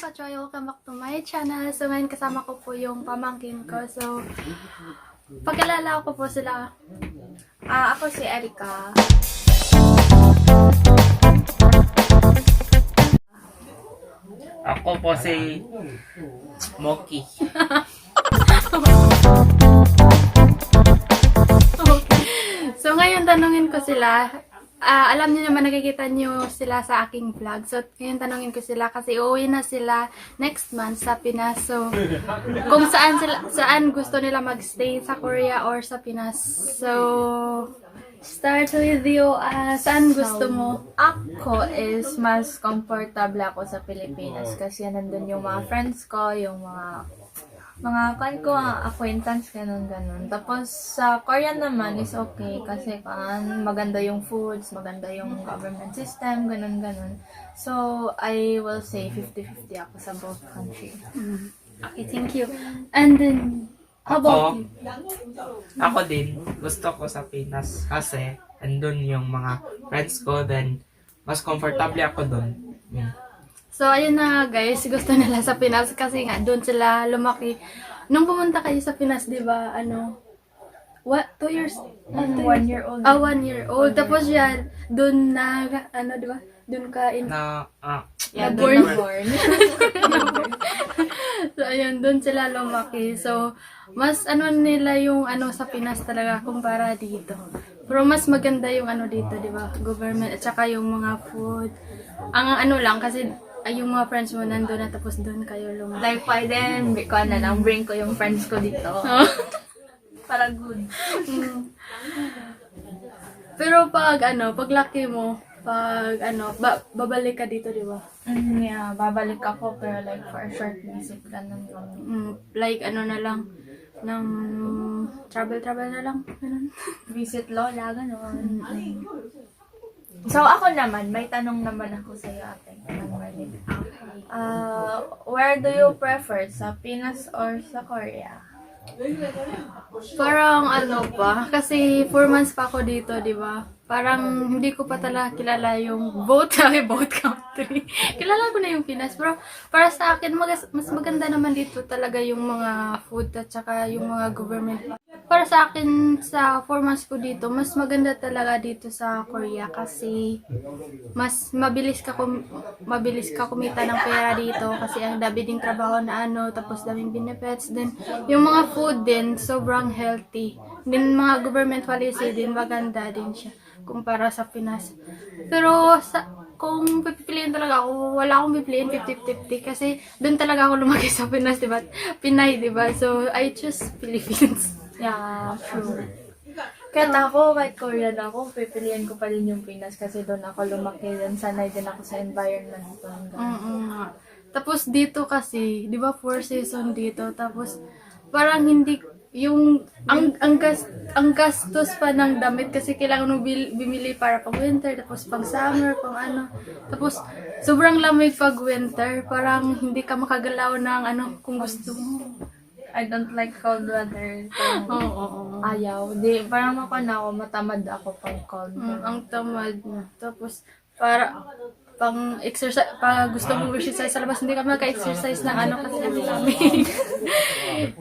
ka-Choy! Welcome back to my channel. So ngayon kasama ko po yung pamangkin ko. So, pagkalala ko po sila. Ako si Erika. Ako po si Moki. So ngayon tanungin ko sila. Alam niyo naman nakikita niyo sila sa aking vlog. So ngayon tanungin ko sila kasi uuwi na sila next month sa Pinas. So kung saan gusto nila magstay, sa Korea or sa Pinas. So start with you. Saan gusto mo? Ako is mas comfortable ako sa Pilipinas kasi nandun yung mga friends ko, yung mga kan ko, acquaintance, ganun. Tapos sa Korea naman is okay kasi maganda yung foods, maganda yung government system, ganun. So, I will say 50-50 ako sa both country. Okay, thank you. And then, how about you? Ako din, gusto ko sa Pinas kasi andun yung mga friends ko, then mas comfortable ako dun. So, ayun na guys, gusto nila sa Pinas kasi nga doon sila lumaki. Nung pumunta kayo sa Pinas, di ba, 2 years? 1 year old. 1 year old. Tapos yan, doon na, di ba, doon ka Born. So, ayun, doon sila lumaki. So, mas nila yung sa Pinas talaga kumpara dito. Pero mas maganda yung dito, di ba, government, at saka yung mga food. Ang lang, kasi yung mga friends mo nandun na tapos doon kayo lumaki. Like, pwede, bring ko yung friends ko dito. Para good. Pero pag laki mo, babalik ka dito, di ba? Yeah, babalik ako pero like for a short visit, ganun. Like na lang, ng travel na lang. Ganun. Visit lola, ganun. So, ako naman, may tanong naman ako sa iyo, ate. Where do you prefer? Sa Pinas or sa Korea? Parang kasi 4 months pa ako dito, di ba? Parang hindi ko pa talaga kilala yung both country. Kilala ko na yung Pinas, pero para sa akin, mas maganda naman dito talaga yung mga food at saka yung mga government. Para sa akin, sa 4 months ko dito, mas maganda talaga dito sa Korea kasi mas mabilis ka kumita ng pera dito kasi ang dami ding trabaho na tapos daming benefits din. Yung mga food din, sobrang healthy. Din mga government policy din, maganda din siya kumpara sa Pinas. Pero kung pipiliin talaga ako, wala akong pipiliin 50-50 kasi doon talaga ako lumaki sa Pinas, diba? Pinay, diba? So, I choose Philippines. Yeah, true. Kahit Korean ako, pipiliin ko pa rin yung Pinas kasi doon ako lumaki din. Sanay din ako sa environment doon. Tapos dito kasi, di ba 4 season dito, tapos parang hindi, yung, ang gastos pa ng damit kasi kailangan mo bimili para pang winter, tapos pang summer, tapos sobrang lamig pag winter, parang hindi ka makagalaw ng kung gusto mo. I don't like cold weather. Oo. Ayaw. Parang matamad ako pang cold. Ang tamad na. Tapos, pang exercise, gusto mo exercise sa labas, hindi ka maka-exercise ng kasi ang lamig.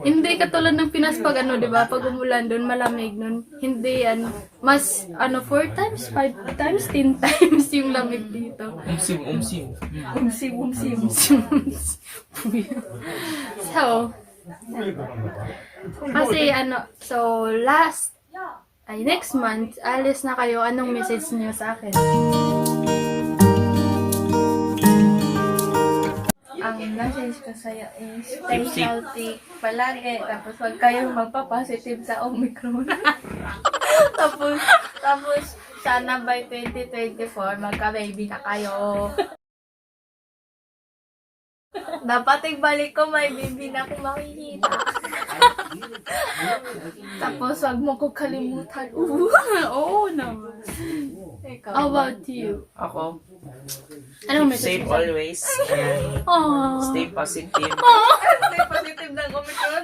Hindi katulad ng Pinas pag di ba? Pag umulan doon, malamig nun. Hindi mas 4 times, 5 times, 10 times yung lamig dito. Umsim. So, kasi next month, alis na kayo. Anong message niyo sa akin? Ang message ko sa'yo is stay healthy palagi. Tapos huwag kayong magpa-positive sa Omicron. tapos sana by 2024 magka-baby na kayo. Dapat balik ko, may baby na akong makikita. Tapos wag mo ko kalimutan. Oo naman. Ikaw. How about you? Ako, Anong keep message safe mo? always and stay positive. Stay positive ng Omicron.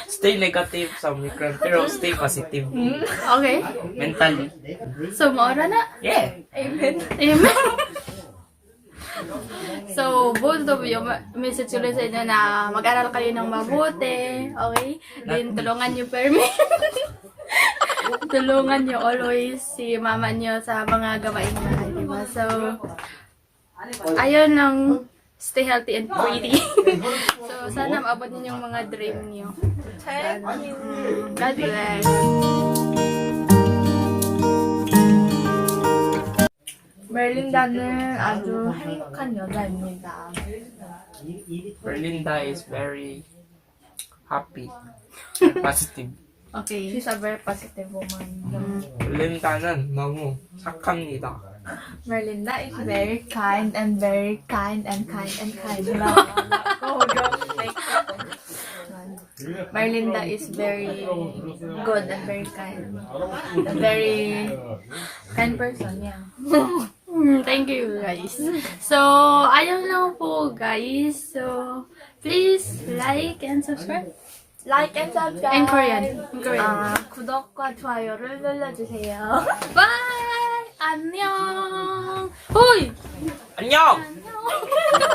Stay negative sa Omicron, pero stay positive. Okay. Mentally. So, maura na. Yeah! Amen. Amen. So, both of you, message ko rin sa inyo na mag-aral kayo ng mabuti. Okay? Then, tulungan nyo Permi. Tulungan nyo always si mama nyo sa mga gawain bahay, diba? So, ayun lang, stay healthy and pretty. So, sana maabot niyo yung mga dream niyo. Thank you. God bless. 멜린다는 아주 행복한 여자입니다. Berlinda is very happy and positive. Okay. She's a very positive woman. berlinda는 너무 착합니다. Merlinda is very kind and very kind and kind and kind. Merlinda is very good and very kind. A very kind person, yeah. Thank you, guys. So, ayun lang po, guys. So, please like and subscribe. Like and subscribe. In Korean. In Korean. 구독과 좋아요를 눌러주세요. Bye! 안녕! 호이! 안녕! 안녕!